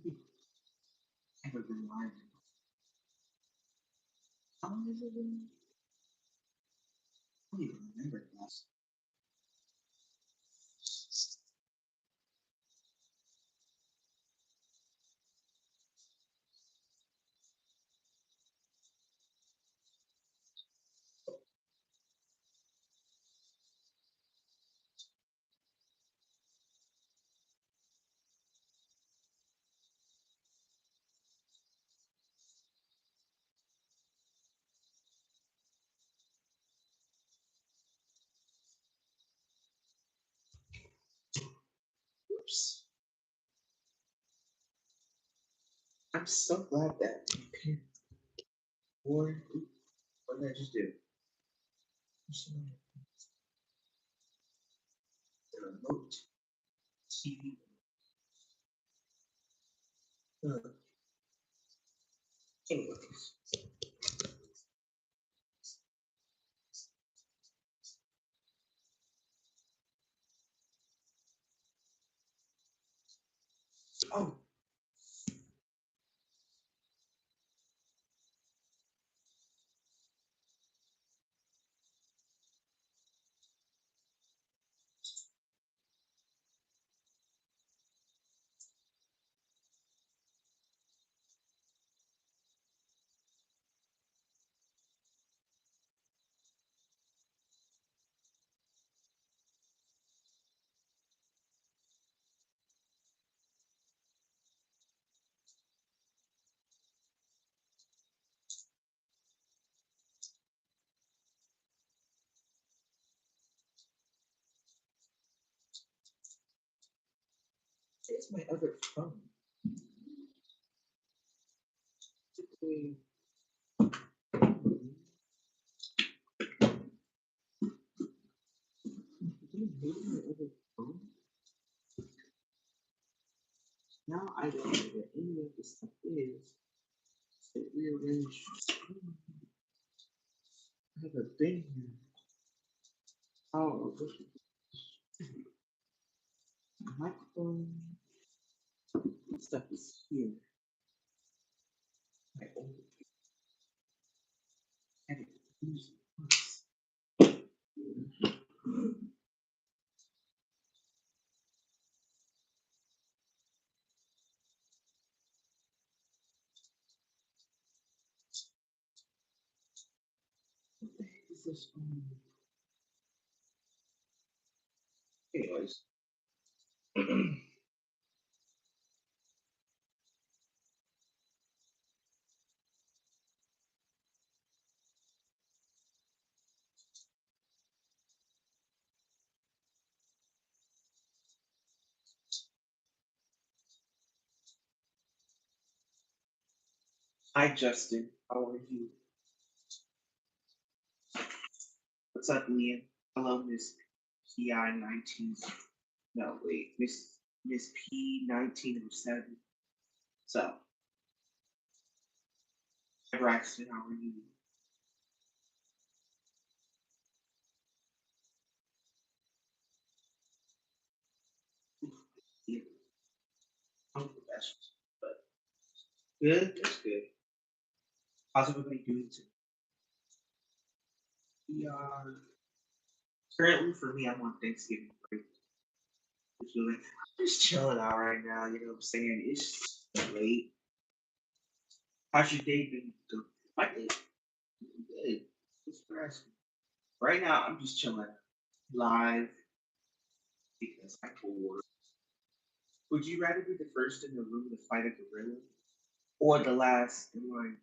Never been lying. How long has it been? I don't even remember last. Oops. I'm so glad that you picked War. What did I just do? The remote TV. Anyways. Oh, it's my other phone. Typically, maybe my other phone. Now I don't know where any of this stuff is. It rearranged. I have a bin here. Oh, this is the microphone. This stuff is here. My old edit. What the heck is this? Anyways. Hi, Justin. How are you? What's up, Liam? Hello, Miss PI 19. No, wait, Miss P 1907. So, hi, Braxton. How are you? Yeah, I'm the best, but good. That's good. How's everybody doing today? We are currently for me. I'm on Thanksgiving break. Just doing, I'm just chilling out right now. You know what I'm saying? It's late. How's your day been? My day been good. It's for asking. Right now, I'm just chilling live because I'm bored. Would you rather be the first in the room to fight a gorilla or the last in line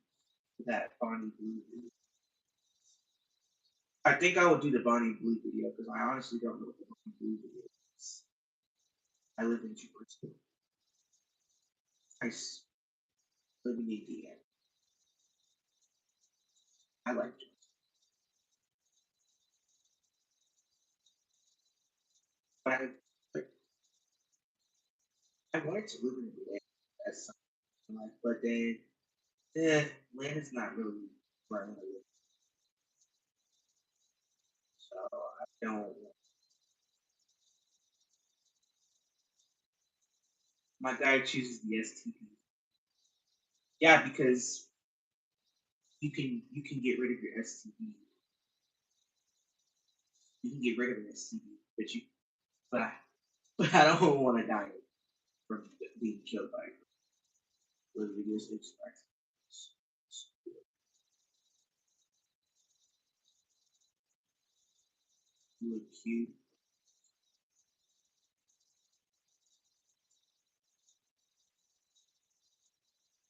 for that Bonnie Blue video? I think I would do the Bonnie Blue video because I honestly don't know what the Bonnie Blue video is. I live in Georgia. Live in Indiana. I like Georgia. But I wanted to live in Atlanta at some point, but then Atlanta's not really where I want to live. So I don't. My guy chooses the STD. Yeah, because you can get rid of your STD. You can get rid of an STD, but I, but I don't want to die from being killed by it. With videos expect. You look cute.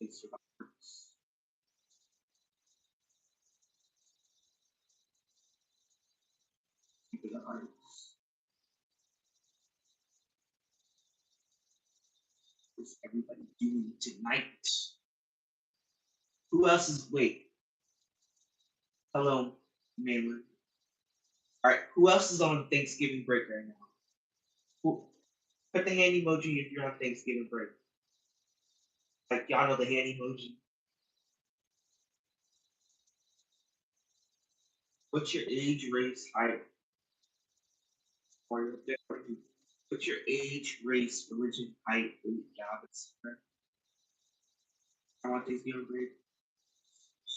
It survives. Keep it alive. What's everybody doing tonight? Who else is wait? Hello, Maylin. All right, who else is on Thanksgiving break right now? Who, put the hand emoji if you're on Thanksgiving break. Like y'all know the hand emoji. What's your age, race, height, or your what's your age, race, religion, height, weight, job, etc. I want Thanksgiving break.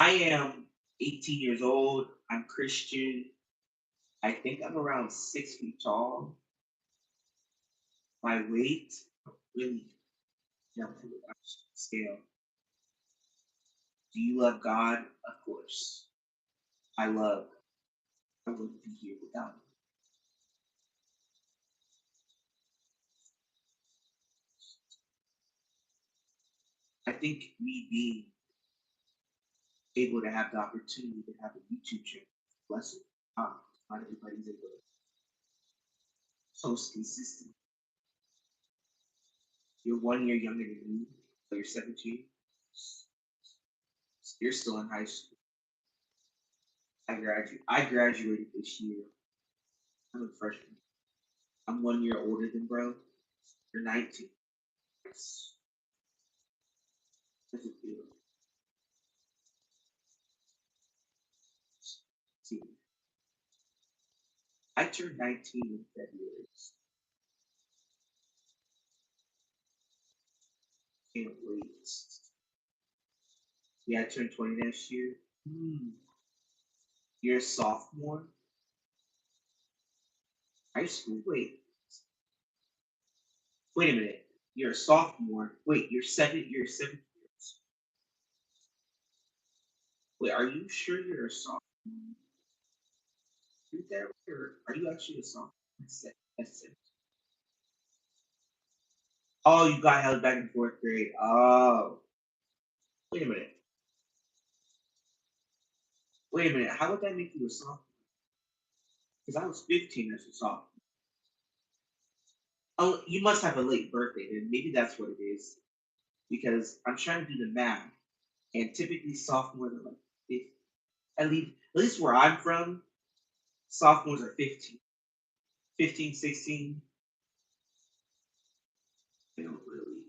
I am 18 years old. I'm Christian. I think I'm around 6 feet tall. My weight really jumped to the scale. Do you love God? Of course. I love. I wouldn't be here without him. I think me being able to have the opportunity to have a YouTube channel, bless it. Not everybody's able to post consistent. You're 1 year younger than me, so you're 17. You're still in high school. I graduated this year. I'm a freshman. I'm 1 year older than bro. You're 19. That's a deal. See, I turned 19 in February. Can't wait. Yeah, I turned 20 next year. You're a sophomore? High school? Wait a minute. You're a sophomore. Wait, you're 7 years. Wait, are you sure you're a sophomore? Is that right, or are you actually a sophomore? That's it. Oh, you got held back in fourth grade. Oh, wait a minute. Wait a minute. How would that make you a sophomore? Because I was 15 as a sophomore. Oh, you must have a late birthday, then maybe that's what it is. Because I'm trying to do the math, and typically sophomores are like 15. At least where I'm from, sophomores are 15. 15, 16. They don't really.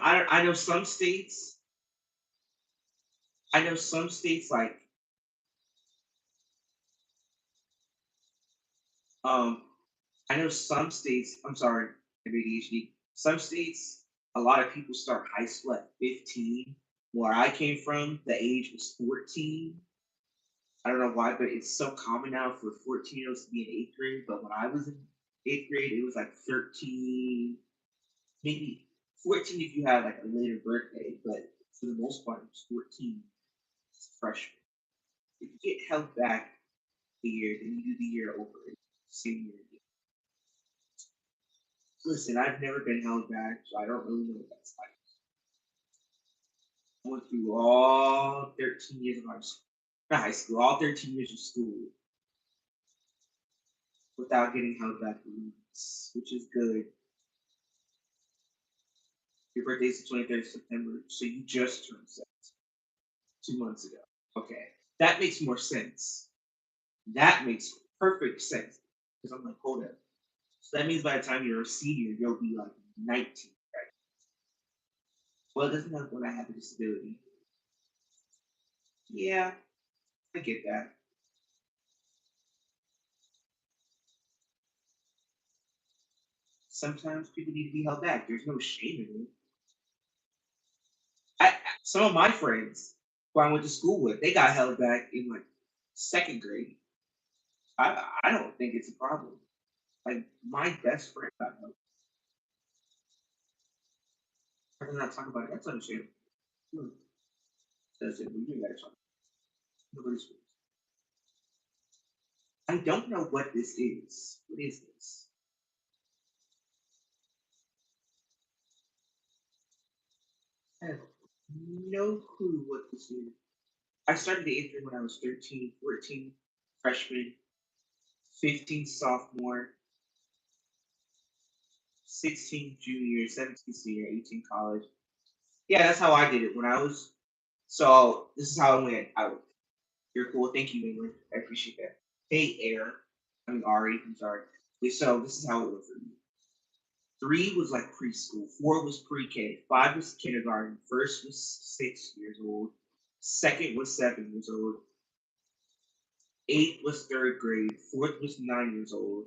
I know some states. I know some states like um. I know some states. I'm sorry, ADHD. Some states, a lot of people start high school at 15. Where I came from, the age was 14. I don't know why, but it's so common now for 14-year-olds to be in eighth grade. But when I was in eighth grade, it was like 13, maybe 14 if you had like a later birthday. But for the most part, it was 14 as a freshman. If you get held back the year, then you do the year over, senior year. Listen, I've never been held back, so I don't really know what that's like. I went through all 13 years of high school, not high school, all 13 years of school without getting held back for weeks, which is good. Your birthday's the 23rd of September, so you just turned 2 months ago. Okay, that makes more sense. That makes perfect sense because I'm like, hold up. So that means by the time you're a senior, you'll be like 19, right? Well, it doesn't help when I have a disability. Yeah, I get that. Sometimes people need to be held back. There's no shame in it. Some of my friends who I went to school with, they got held back in like second grade. I don't think it's a problem. Like my best friend got held. I'm not talking about it. That's understandable. Look, that's it. We do that. Nobody's. I don't know what this is. What is this? I have no clue what this is. I started the intern when I was 13, 14, freshman, 15 sophomore, 16 junior, 17 senior, 18 college. Yeah, that's how I did it when I was. So this is how it went. You're cool. Thank you, England. I appreciate that. Hey, Air. I mean, Ari. I'm sorry. So this is how it went for me. Three was like preschool. Four was pre-K. Five was kindergarten. First was 6 years old. Second was 7 years old. Eight was third grade. Fourth was 9 years old.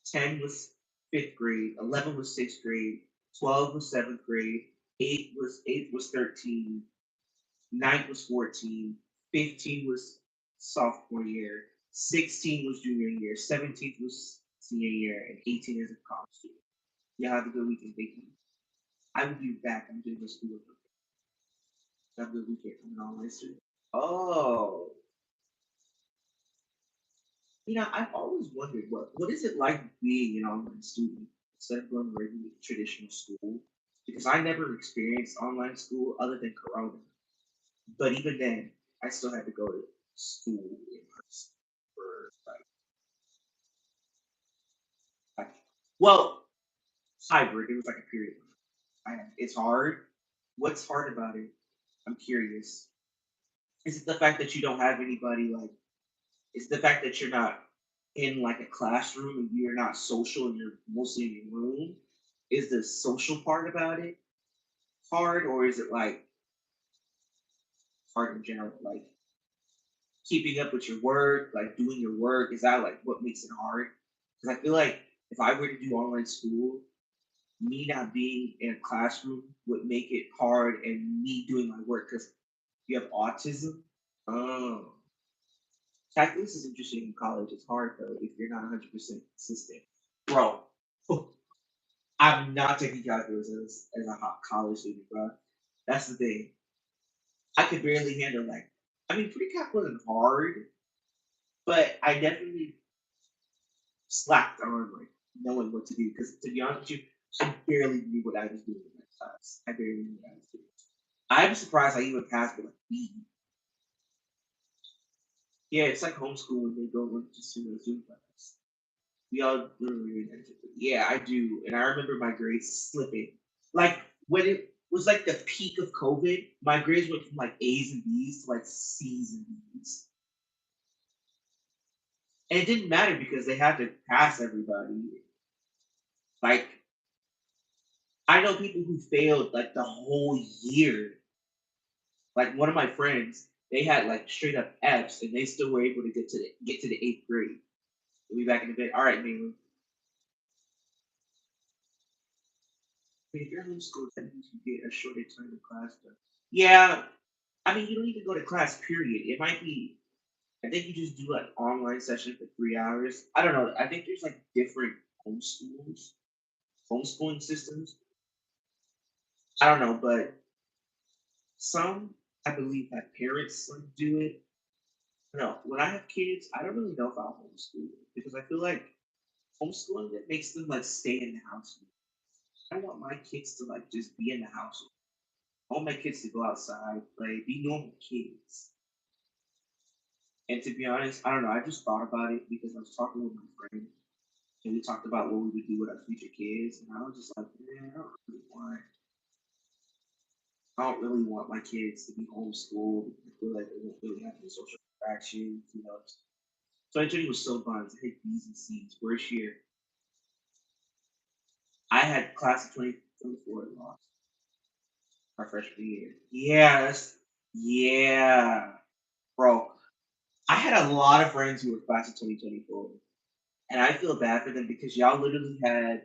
10 was fifth grade. 11 was sixth grade. 12 was seventh grade. Eight was 13. Ninth was 14. 15 was sophomore year. 16 was junior year. 17th was senior year, and 18 is a college student. Y'all have a good weekend. Thank you. I will be back. I'm doing the school. Have a good weekend. I'm an online student. Oh, I've always wondered what is it like being an online student instead of going to regular traditional school? Because I never experienced online school other than Corona. But even then, I still had to go to school in person for like well, hybrid. It was like a period. It's hard. What's hard about it? I'm curious. Is it the fact that you don't have anybody like? Is it the fact that you're not in like a classroom and you're not social and you're mostly in your room? Is the social part about it hard, or is it like hard in general? Like keeping up with your work, like doing your work, is that like what makes it hard? Because I feel like if I were to do online school, me not being in a classroom would make it hard, and me doing my work because you have autism. Oh, calculus is interesting in college. It's hard though if you're not 100% consistent, bro. I'm not taking calculus as a hot college student, bro. That's the thing. I could barely handle like, I mean, pre-calc wasn't hard, but I definitely slacked on like knowing what to do. Because to be honest with you, I barely knew what I was doing in that class. I barely knew what I was doing. I'm surprised I even passed with like B. Yeah, it's like homeschool when they go just to a Zoom class. We all literally yeah, I do. And I remember my grades slipping. Like when it was like the peak of COVID, my grades went from like A's and B's to like C's and D's. And it didn't matter because they had to pass everybody. Like I know people who failed like the whole year. Like one of my friends, they had like straight up F's and they still were able to get to the eighth grade. We'll be back in a bit. All right, Mailing. If you're homeschooled, that means you get a shorter time in class. But yeah, I mean, you don't even go to class, period. It might be, I think you just do an online session for 3 hours. I don't know. I think there's like different homeschools, homeschooling systems. I don't know, but some, I believe, have parents like do it. No, when I have kids, I don't really know if I'll homeschool because I feel like homeschooling it makes them like stay in the house. I want my kids to like just be in the house. I want my kids to go outside, play, be normal kids. And to be honest, I don't know. I just thought about it because I was talking with my friend, and we talked about what we would do with our future kids, and I was just like, man, I don't really want my kids to be homeschooled. I feel like they won't really have any social interactions. 2020 was so fun. I hit B's and C's. Worst year. I had class of 2024 lost our freshman year. Yeah, bro. I had a lot of friends who were class of 2024, and I feel bad for them because y'all literally had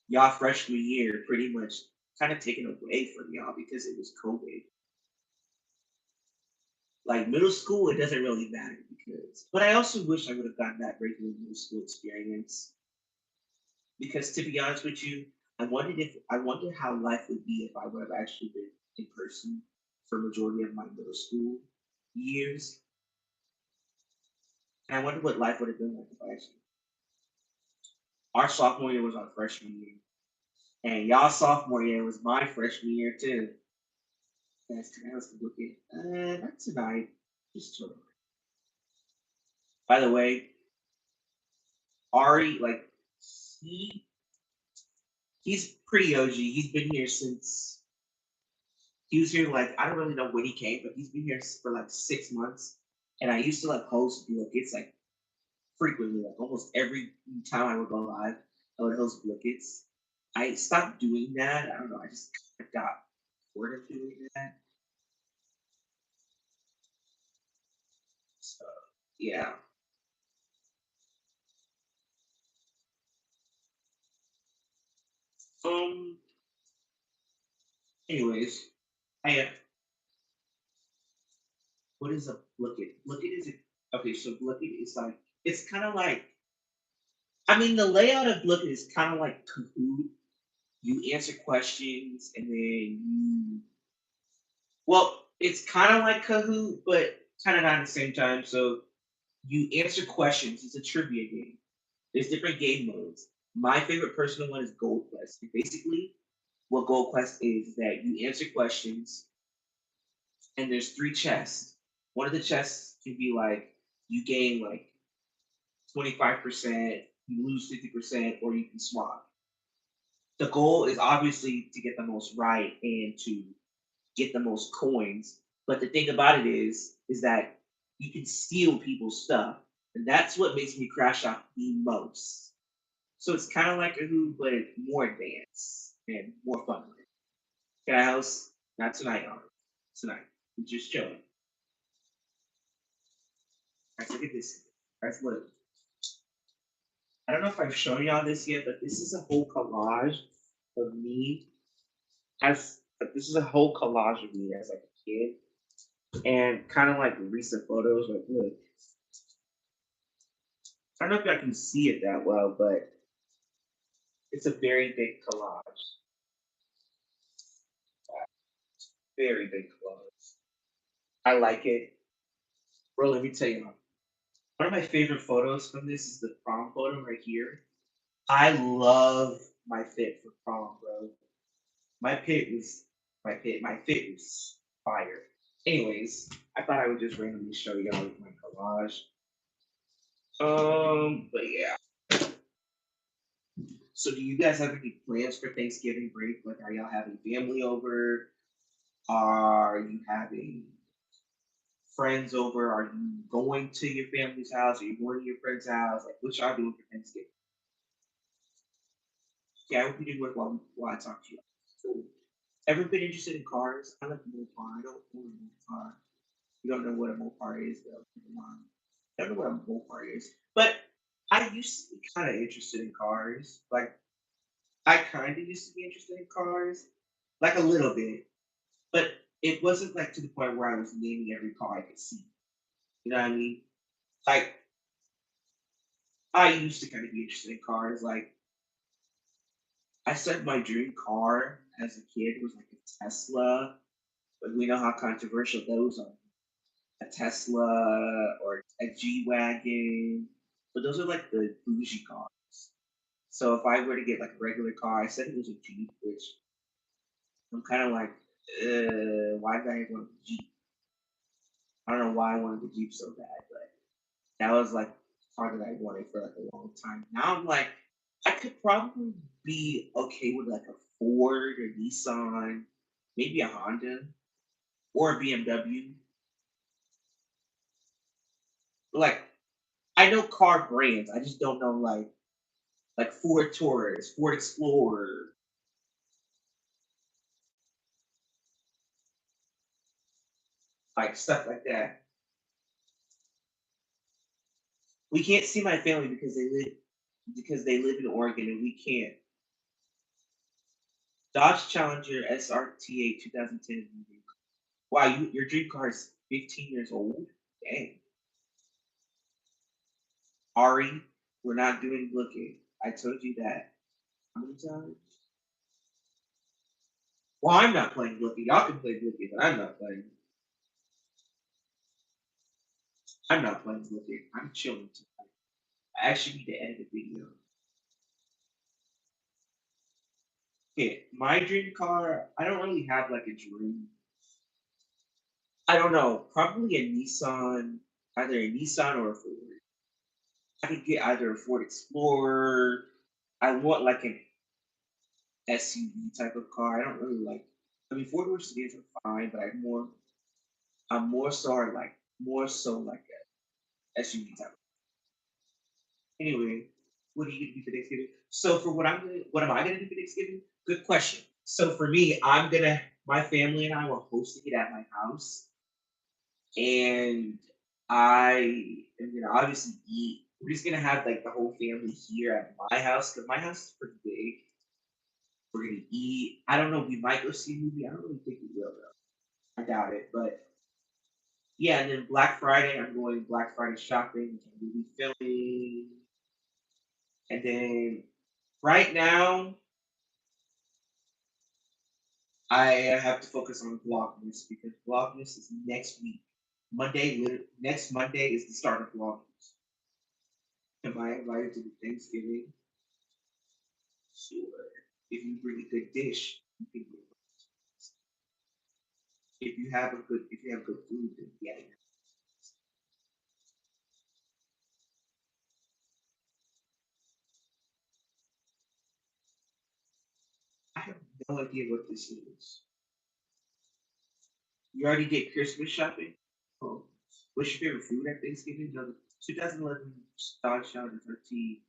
y'all freshman year pretty much kind of taken away from y'all because it was COVID. Like middle school, it doesn't really matter because, but I also wish I would have gotten that regular middle school experience because to be honest with you, I wondered how life would be if I would have actually been in person for majority of my middle school years, and I wonder what life would have been like if I actually. Our sophomore year was our freshman year, and y'all sophomore year was my freshman year too. Yes, can I have some looking? Not tonight. Just chill. By the way, Ari, like he he's pretty OG. He's been here since he was here. Like I don't really know when he came, but he's been here for like 6 months. And I used to like host Blickets like frequently, like almost every time I would go live, I would host Blickets. I stopped doing that. I don't know. I just kind of got bored of doing that. So yeah. Um. Anyways, I what is a Blicket? Blicket is okay. So Blicket is like it's kind of like I mean the layout of Blicket is kind of like Kahoot. You answer questions and then you well, it's kind of like Kahoot, but kind of not at the same time. So you answer questions. It's a trivia game. There's different game modes. My favorite personal one is Gold Quest. And basically, what Gold Quest is that you answer questions and there's three chests. One of the chests can be like you gain like 25%, you lose 50%, or you can swap. The goal is obviously to get the most right and to get the most coins. But the thing about it is that you can steal people's stuff. And that's what makes me crash out the most. So it's kind of like a Who, but more advanced and more fun. Can I house? Not tonight, y'all. Tonight. We're just chilling. Guys, look at this. Guys, look. I don't know if I've shown y'all this yet, but this is a whole collage of me as this is a whole collage of me as like a kid and kind of like recent photos. Like, look, I don't know if y'all can see it that well, but it's a very big collage. Very big collage. I like it. Bro, let me tell you, one of my favorite photos from this is the prom photo right here. I love my fit for prom, bro. My fit was fire. Anyways, I thought I would just randomly show y'all my collage. But yeah. So do you guys have any plans for Thanksgiving break? Like are y'all having family over? Are you having friends over? Are you going to your family's house? Are you going to your friend's house? Like what y'all doing for Thanksgiving? Yeah, I hope you did work while I talk to you. So, ever been interested in cars? I like Mopar. I don't own a Mopar. You don't know what a Mopar is, though. Never mind. I don't know what a Mopar is. But I used to be kind of interested in cars. Like, I kind of used to be interested in cars. Like, a little bit. But it wasn't like to the point where I was naming every car I could see. You know what I mean? Like, I used to kind of be interested in cars. Like, I said my dream car as a kid was like a Tesla, but we know how controversial those are. A Tesla or a G Wagon, but those are like the bougie cars. So if I were to get like a regular car, I said it was a Jeep, which I'm kind of like, why did I want a Jeep? I don't know why I wanted the Jeep so bad, but that was like the car that I wanted for like a long time. Now I'm like, I could probably be okay with like a Ford or Nissan, maybe a Honda or a BMW. Like I know car brands, I just don't know like Ford Taurus, Ford Explorer, like stuff like that. We can't see my family because they live in Oregon and we can't. Dodge Challenger SRT8 2010. Wow, your dream car is 15 years old? Dang. Ari, we're not doing looking. I told you that. How many times? Well, I'm not playing looking. Y'all can play looking, but I'm not playing. I'm not playing looking. I'm chilling tonight. I actually need to edit a video. Okay, my dream car, I don't really have like a dream. I don't know. Probably a Nissan, either a Nissan or a Ford. I could get either a Ford Explorer. I want like an SUV type of car. I don't really like. I mean, four door sedans are fine, but I'm more so like a SUV type. Anyway, what are you gonna do for Thanksgiving? So for what am I gonna do for Thanksgiving? Good question. So for me, my family and I were hosting it at my house, and I am gonna obviously eat. We're just gonna have like the whole family here at my house because my house is pretty big. We're gonna eat. I don't know. We might go see a movie. I don't really think we will though. I doubt it. But yeah, and then Black Friday, I'm going Black Friday shopping, movie filming, and then right now I have to focus on Vlogmas because Vlogmas is next week. Next Monday is the start of Vlogmas. Am I invited to the Thanksgiving? Sure. If you bring a good dish, you can get it. If you have good food, then yeah. I have no idea what this is. You already did Christmas shopping? Oh. What's your favorite food at Thanksgiving? No, 2011 Dodge Challenger 13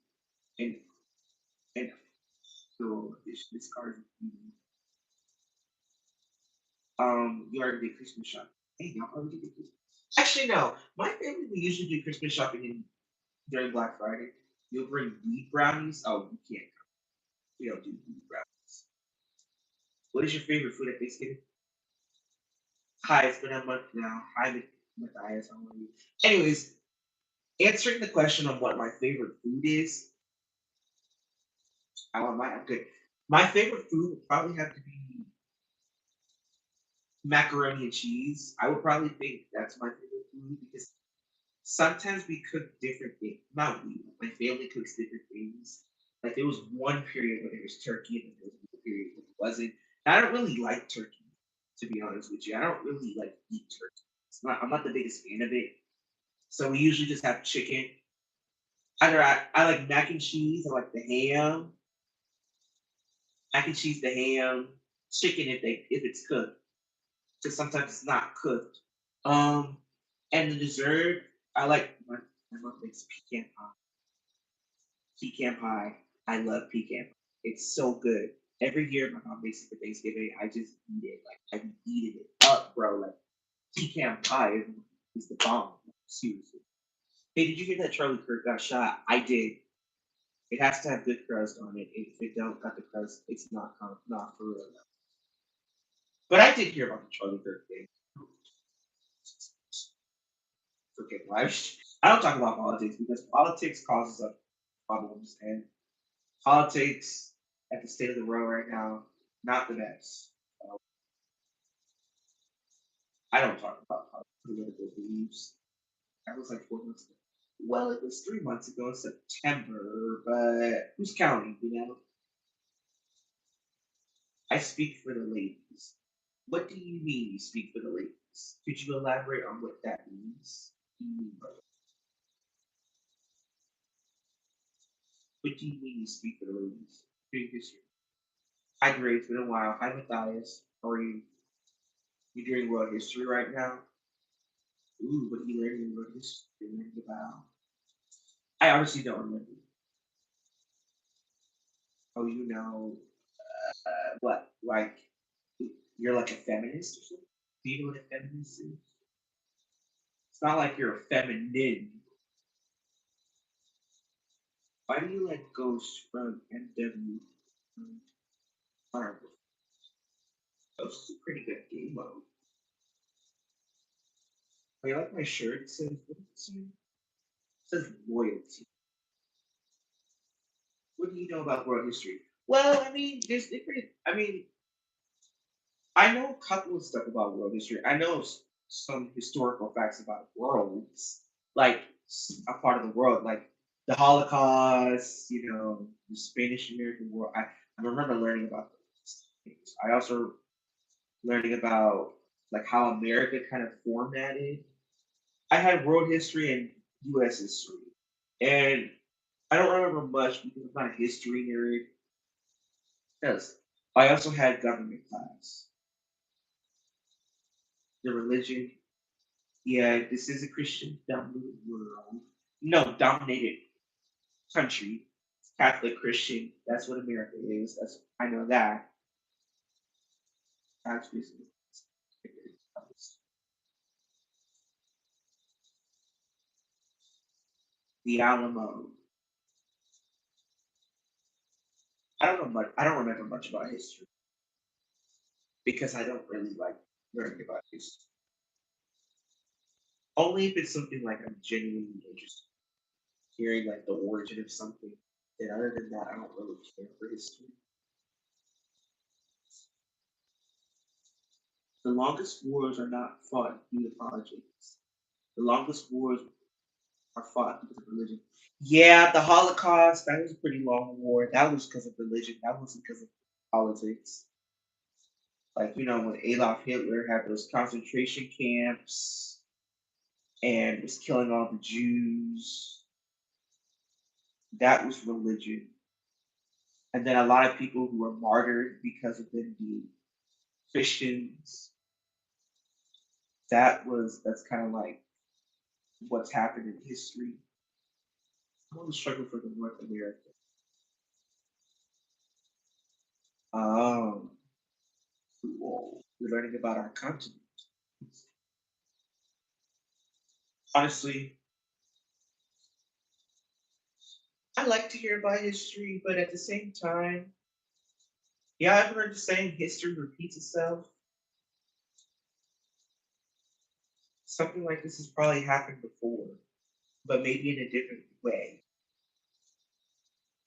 and and so this car is you already did Christmas shopping. Hey, y'all already did Christmas. Actually, no. My family we usually do Christmas shopping during Black Friday. You'll bring wheat brownies. Oh, we can't. We don't do wheat brownies. What is your favorite food at Thanksgiving? Hi, it's been a month now. Hi, Matthias. How are you? Anyways, answering the question on what my favorite food is, I want my good. My favorite food would probably have to be macaroni and cheese. I would probably think that's my favorite food because sometimes we cook different things. Not we, my family cooks different things. Like there was one period where there was turkey and there was one period where it wasn't. And I don't really like turkey, to be honest with you. I don't really like eat turkey. I'm not the biggest fan of it. So we usually just have chicken. I like mac and cheese. I like the ham, mac and cheese, the ham, chicken if it's cooked. Because sometimes it's not cooked. Um, and the dessert, my mom makes pecan pie. Pecan pie. I love pecan pie. It's so good. Every year my mom makes it for Thanksgiving. I just eat it. Like I'm eating it up, bro. Like pecan pie is the bomb. Seriously. Hey, did you hear that Charlie Kirk got shot? I did. It has to have good crust on it. If it don't got the crust, it's not for real. But I did hear about the Charlie Kirk thing. Okay, well, I don't talk about politics because politics causes us problems, and politics at the state of the world right now, not the best. So I don't talk about political beliefs. That was like 4 months ago. Well, it was 3 months ago in September, but who's counting? I speak for the ladies. What do you mean you speak for the ladies? Could you elaborate on what that means? What do you mean you speak for the ladies? Big history. Hi, Gray. It's been a while. Hi, Matthias. How are you? You doing world history right now? Ooh, what are you learning in world history? Learning about? I honestly don't remember. Oh, what? Like, you're like a feminist or something? Do you know what a feminist is? It's not like you're a feminine. Why do you let ghosts from MW? Horrible. this is a pretty good game mode. Oh, you like my shirt? It says, what does it say? It says loyalty. What do you know about world history? Well, I mean, there's different. I mean, I know a couple of stuff about world history. I know some historical facts about worlds, like a part of the world, like the Holocaust. The Spanish American War. I remember learning about those things. I also learning about like how America kind of formatted. I had world history and U.S. history, and I don't remember much because I'm not a history nerd. Yes, I also had government class, the religion. Yeah, this is a Christian dominated world. No, dominated country. Catholic Christian. That's what America is. That's I know that. That's basically the Alamo. I don't know much. I don't remember much about history because I don't really like learning about history. Only if it's something like I'm genuinely interested in hearing like the origin of something. And other than that, I don't really care for history. The longest wars are not fought due to politics. The longest wars are fought because of religion. Yeah, the Holocaust, that was a pretty long war. That was because of religion. That wasn't because of politics. Like, when Adolf Hitler had those concentration camps and was killing all the Jews, that was religion. And then a lot of people who were martyred because of them being Christians, that's kind of like what's happened in history. I want to struggle for the North America. Um, cool. We're learning about our continent. Honestly, I like to hear about history, but at the same time, yeah, I've heard the saying history repeats itself. Something like this has probably happened before, but maybe in a different way.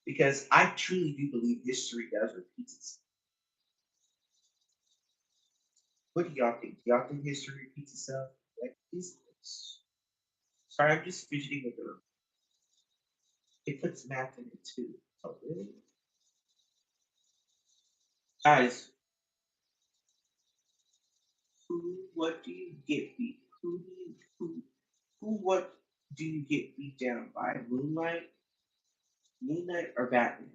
Because I truly do believe history does repeat itself. What do y'all think? Do y'all think history repeats itself? Like, is this? Sorry, I'm just fidgeting with the. It puts math in it too. Oh, really? Guys, what do you get beat? What do you get beat down by? Moonlight or Batman?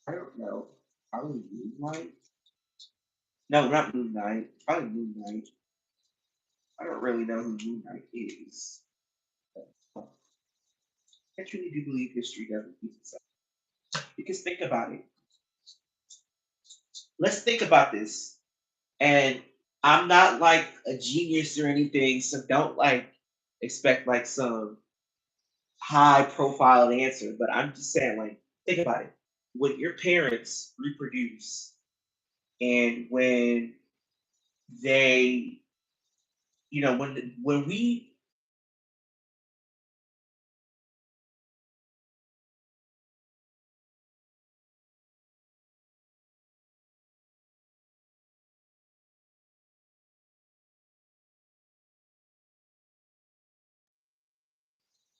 I don't know. Probably Moonlight. No, not Moon Knight. Probably Moon Knight. I don't really know who Moon Knight is. I truly do believe history does repeat itself. Because think about it. Let's think about this. And I'm not like a genius or anything, so don't like expect like some high profile answer. But I'm just saying, like, think about it. When your parents reproduce and when they, when we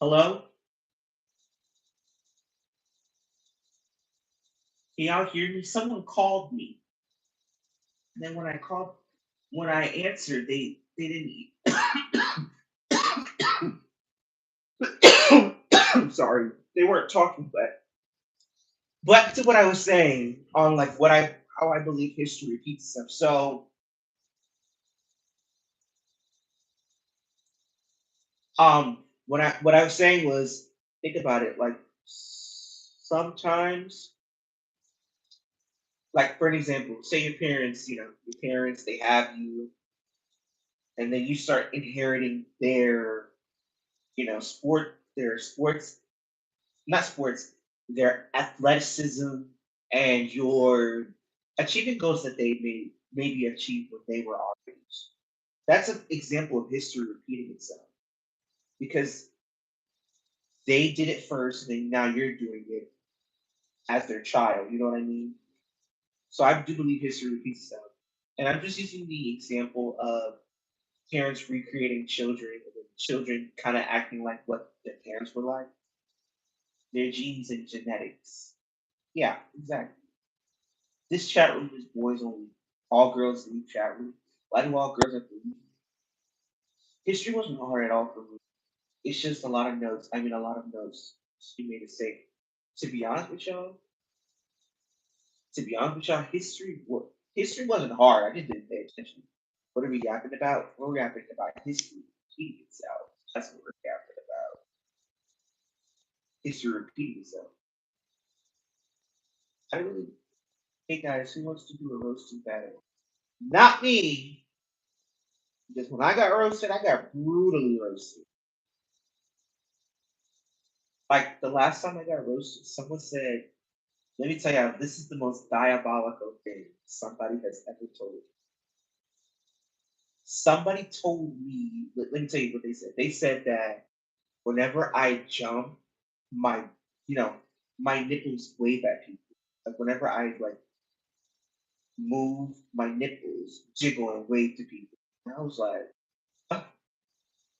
hello, can y'all hear me? Someone called me, and then when I answered, they didn't. I'm sorry, they weren't talking, but back to what I was saying on like how I believe history repeats itself. So what I was saying was think about it like sometimes like for an example, say your parents, your parents they have you and then you start inheriting their their sports, not sports, their athleticism and your achieving goals that they may maybe achieved when they were our age. That's an example of history repeating itself because they did it first, and then now you're doing it as their child. You know what I mean? So I do believe history repeats itself, and I'm just using the example of parents recreating children, and then children kind of acting like what their parents were like. Their genes and genetics. Yeah, exactly. This chat room is boys only. All girls leave chat room. Why do all girls have to leave? History wasn't hard at all for me. It's just a lot of notes. I mean, a lot of notes. She made a mistake. To be honest with y'all, history wasn't hard. I just didn't pay attention. What are we yapping about? We're yapping about history repeating itself. That's what we're yapping about. History repeating itself. I really, hey guys, who wants to do a roasting battle? Not me, because when I got roasted, I got brutally roasted. Like the last time I got roasted, someone said, "Let me tell you, this is the most diabolical thing somebody has ever told me." Somebody told me, let me tell you what they said. They said that whenever I jump, my, you know, my nipples wave at people. Like whenever I like move, my nipples jiggle and wave to people. And I was like, uh,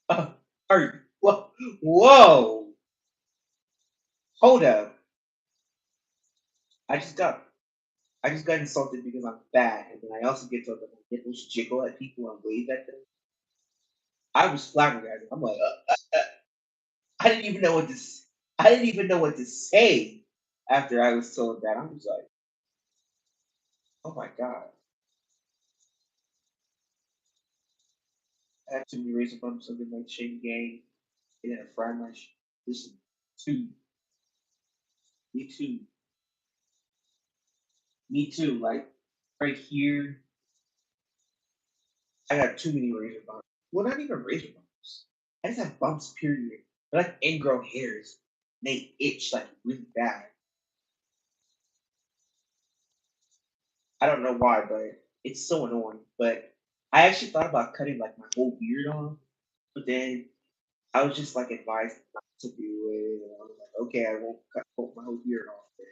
uh, are you, whoa, hold up. I just got I just got insulted because I'm fat, and then I also get told that my nipples jiggle at people and wave at them. I was flabbergasted. I'm like, I didn't even know what to. I didn't even know what to say after I was told that. I was like, oh my god. I had too many razor bumps under my chin gang, and then a fried my. Listen, too. Me too. Me too. Like right here, I got too many razor bumps. Well, not even razor bumps. I just have bumps. Period. They're like ingrown hairs. They itch like really bad. I don't know why, but it's so annoying. But I actually thought about cutting like my whole beard off, but then I was just like advised not to do it. And I was like, okay, I won't cut my whole beard off. Then.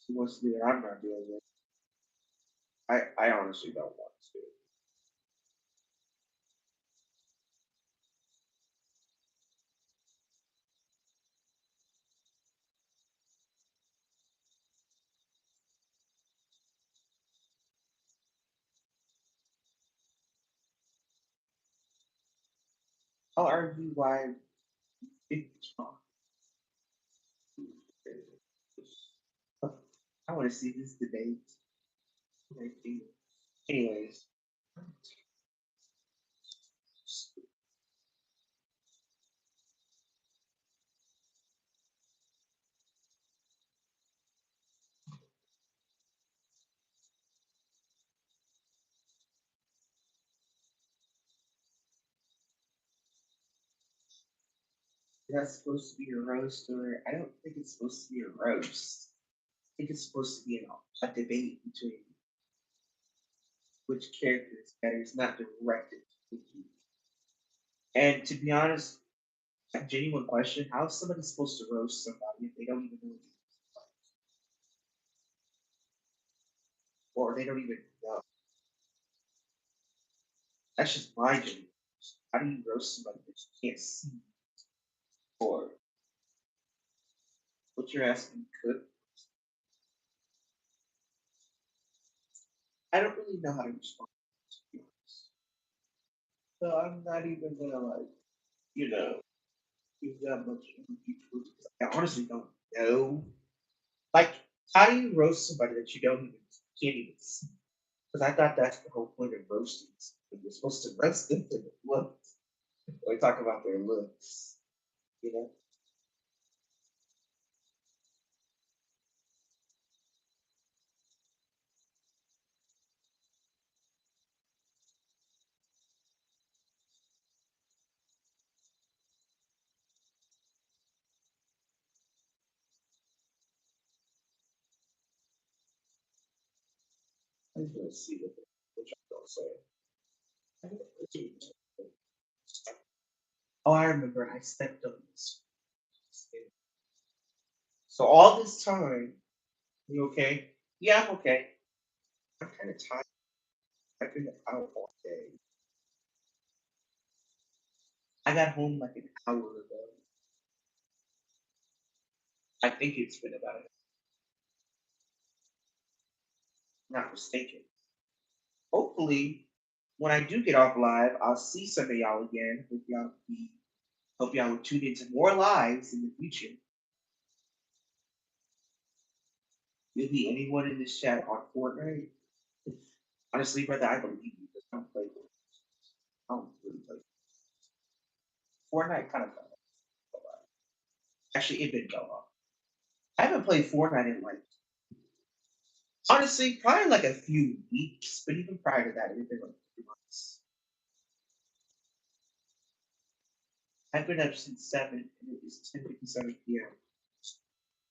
Who wants to do it? I'm not doing it. I honestly don't want to. I'll argue why it's wrong. I want to see this debate. Right here. Anyways, that's supposed to be a roast, or I don't think it's supposed to be a roast. I think it's supposed to be a debate between which character is better. It's not directed to you. And to be honest, a genuine question: how is somebody supposed to roast somebody if they don't even know, or they don't even know? That's just my genuine question. How do you roast somebody that you can't see, or what you're asking could? I don't really know how to respond. To be honest. So I'm not even gonna like, you know, give that much energy towards it. I honestly don't know. Like, how do you roast somebody that you don't even can't even see? Because I thought that's the whole point of roasting. You're supposed to roast them for their looks. We talk about their looks, you know. I'm gonna see what y'all gonna say. Oh, I remember. I stepped on this. So all this time, you okay? Yeah, I'm okay. I'm kind of tired. I've been out all day. I got home like an hour ago. I think it's been about it. Not mistaken. Hopefully, when I do get off live, I'll see some of y'all again. Hope y'all will tune into more lives in the future. You'll be anyone in this chat on Fortnite. Honestly, brother, I believe you because I don't play Fortnite. I don't really play Fortnite. Kind of fell off. Actually, it did go off. I haven't played Fortnite in like honestly probably like a few weeks, but even prior to that, it's been like 3 months. I've been up since 7, and it is 10:57 p.m.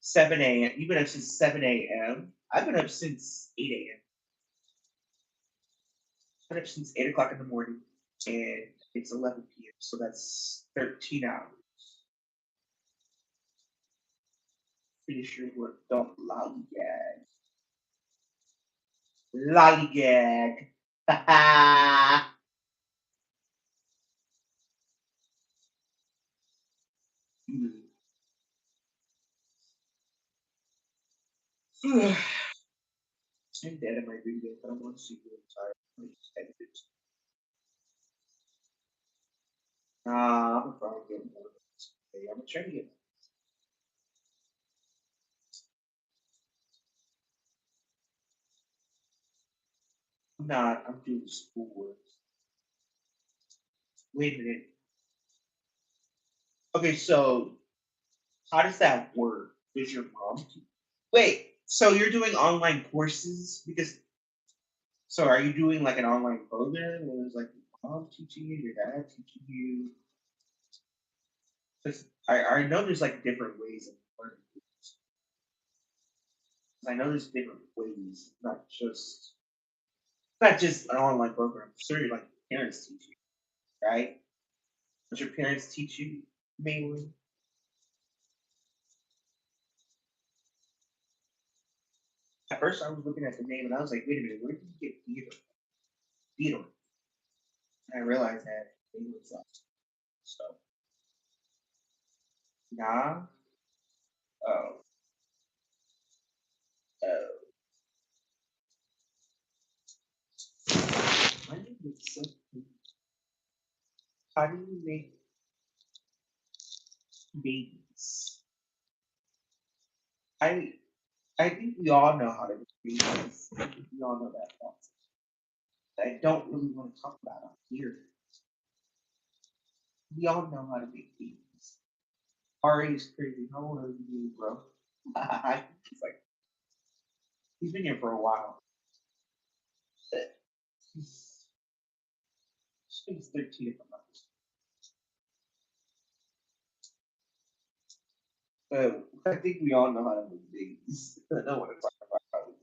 7 a.m. You've been up since 7 a.m. I've been up since 8 a.m. I've been up since 8 o'clock in the morning, and it's 11 p.m. So that's 13 hours. Finish your work, don't lollygag. Lollygag. I'm dead at my video, but I'm on super tired. I'm just edit it. Nah, I'm probably getting more. Okay, I'm gonna try to get. I'm not. I'm doing schoolwork. Wait a minute. Okay, so how does that work? Does your mom? Wait, so you're doing online courses because? So are you doing like an online program where there's like your mom teaching you, your dad teaching you? Because I know there's like different ways of learning. I know there's different ways, not just an online program. Sure, like parents teach you, right? Does your parents teach you mainly? At first, I was looking at the name and I was like, wait a minute, where did you get Beetle? Beetle. And I realized that it was so. Nah. Oh. Oh. Why did it so? How do you make babies? I I think we all know how to make babies. I think we all know that process. I don't really want to talk about it here. We all know how to make babies. Ari is crazy. How old are you, bro? He's like he's been here for a while. He's, he's 13 if I'm not mistaken. I think we all know how to make babies. I don't want to talk about how to make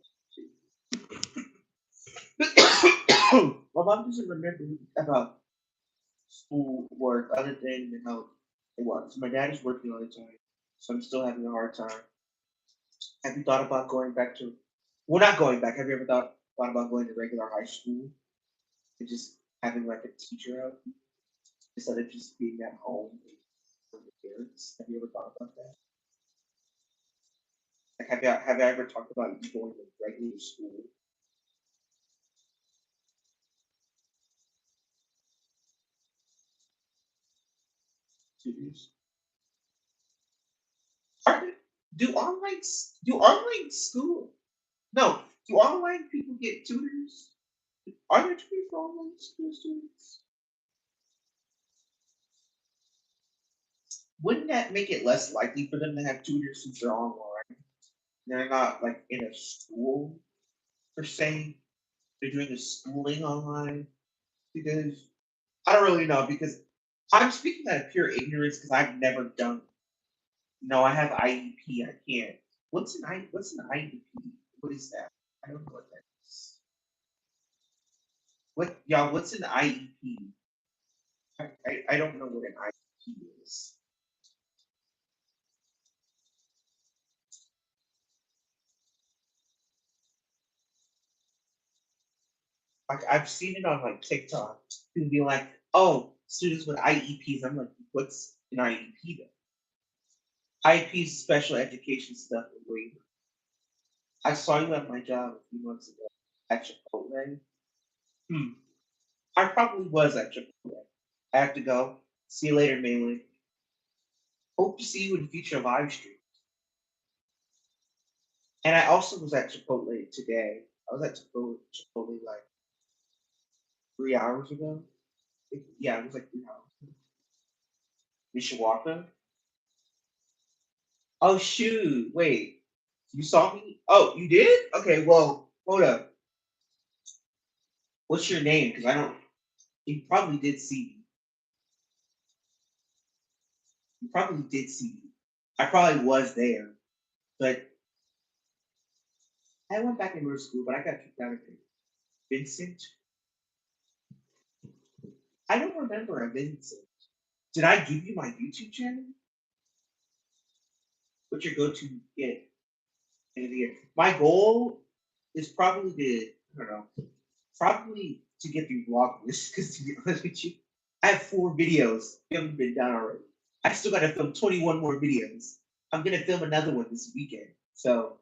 babies. My mom doesn't remember about school work other than how it was. My dad is working all the time, so I'm still having a hard time. Have you thought about going back to? Well, not going back. Have you ever thought about going to regular high school and just having like a teacher out instead of just being at home with your parents? Have you ever thought about that? Like, have you ever talked about going to regular school? Tutors? Are do online school? No, do online people get tutors? Are there tutors for online school students? Wouldn't that make it less likely for them to have tutors since they're online? They're not like in a school per se. They're doing the schooling online because I don't really know because I'm speaking out of pure ignorance because I've never done. No, I have IEP. I can't. What's an IEP? What is that? I don't know what that is. What y'all? What's an IEP? I don't know what an IEP is. Like I've seen it on like TikTok. People be like, "Oh, students with IEPs." I'm like, "What's an IEP then?" IEP is special education stuff. Wait, I saw you at my job a few months ago at Chipotle. Hmm. I probably was at Chipotle. I have to go. See you later, Malin. Hope to see you in future live streams. And I also was at Chipotle today. I was at Chipotle like 3 hours ago. Yeah, it was like 3 hours. Mishawaka. Oh shoot! Wait, you saw me? Oh, you did? Okay, well, hold up. What's your name? Because I don't. You probably did see me. You probably did see me. I probably was there, but I went back in middle school, but I got kicked out of it. Vincent? I don't remember a Vincent. Did I give you my YouTube channel? What's your go-to get end of the year? My goal is probably to, I don't know, probably to get through Vlogmas, because to be honest with you, I have 4 videos that haven't been done already. I still got to film 21 more videos. I'm going to film another one this weekend. So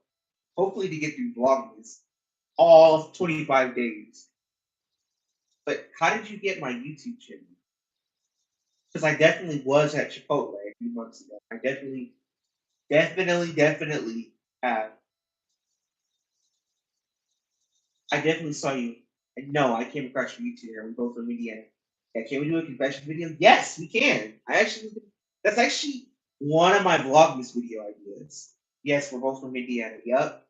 hopefully to get through Vlogmas all 25 days. But how did you get my YouTube channel? Because I definitely was at Chipotle a few months ago. I definitely have. I definitely saw you. And no, I came across your YouTube here. We both from Indiana. Yeah, can we do a confession video? Yes, we can. That's actually one of my Vlogmas video ideas. Yes, we're both from Indiana. Yep.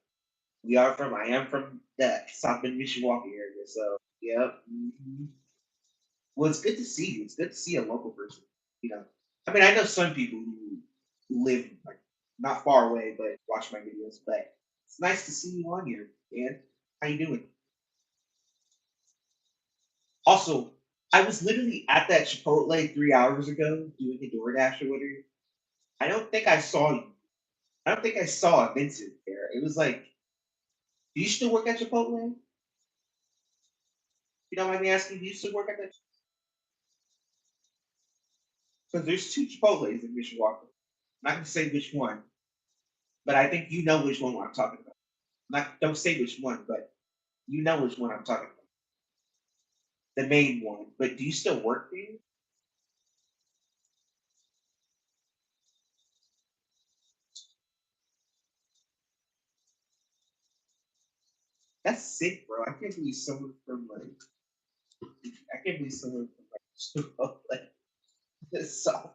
I am from the South Bend, Mishawaka area. So, yep. Well, it's good to see you. It's good to see a local person. You know, I mean, I know some people who live like not far away, but watch my videos. But it's nice to see you on here, man. How you doing? Also, I was literally at that Chipotle 3 hours ago doing a DoorDash or whatever. I don't think I saw you. I don't think I saw Vincent there. It was like, do you still work at Chipotle? You don't mind me asking, do you still work at that? Because there's 2 Chipotles in Mishawaka. I'm not gonna say which one, but I think you know which one I'm talking about. Not don't say which one, but you know which one I'm talking about. The main one. But do you still work there? That's sick, bro. I can't believe someone from like I can't believe someone from like Chipotle. That's so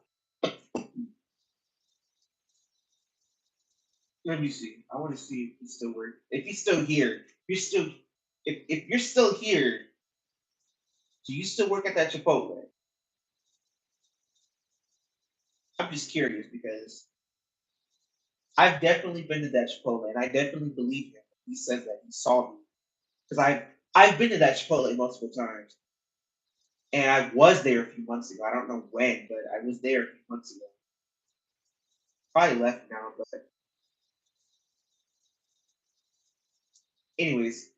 let me see. I want to see if he's still working. If he's still here, if you're still here, do you still work at that Chipotle? I'm just curious because I've definitely been to that Chipotle, and I definitely believe him. He says that he saw me because I've been to that Chipotle multiple times, and I was there a few months ago. I don't know when, but I was there a few months ago. Probably left now, but anyways,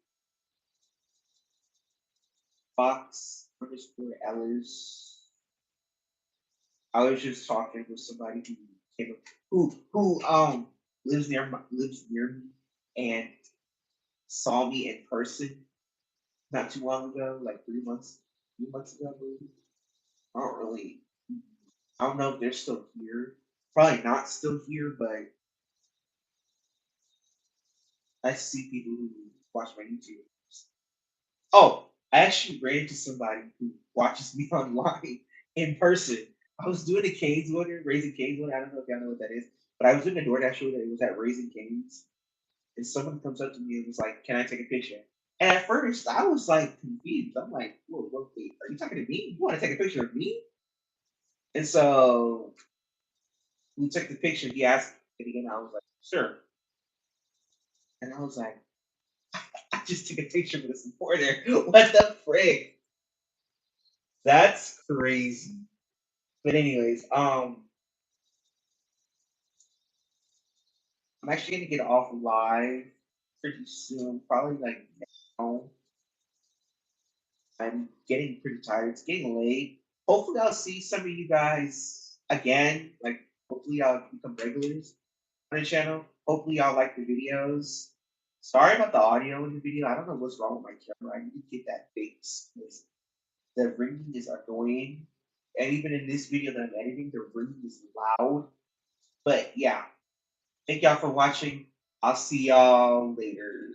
Fox underscore Ellers. I was just talking with somebody who who lives near me and saw me in person not too long ago, like 3 months ago, I believe. I don't really I don't know if they're still here. Probably not still here, but I see people who watch my YouTube. Oh, I actually ran into somebody who watches me online in person. I was doing a Canes order, Raising Canes order. I don't know if y'all know what that is, but I was doing a DoorDash order. It was at Raising Canes, and someone comes up to me and was like, "Can I take a picture?" And at first, I was like confused. I'm like, whoa, wait, are you talking to me? You want to take a picture of me?" And so we took the picture. He asked it again. I was like, "Sure." And I was like, "I just took a picture with a supporter. What the frick?" That's crazy. But anyways, I'm actually gonna get off live pretty soon, probably like now. I'm getting pretty tired. It's getting late. Hopefully, I'll see some of you guys again. Like, hopefully, I'll become regulars on the channel. Hopefully, y'all like the videos. Sorry about the audio in the video. I don't know what's wrong with my camera. I need to get that fixed. The ringing is annoying. And even in this video that I'm editing, the ringing is loud. But yeah, thank y'all for watching. I'll see y'all later.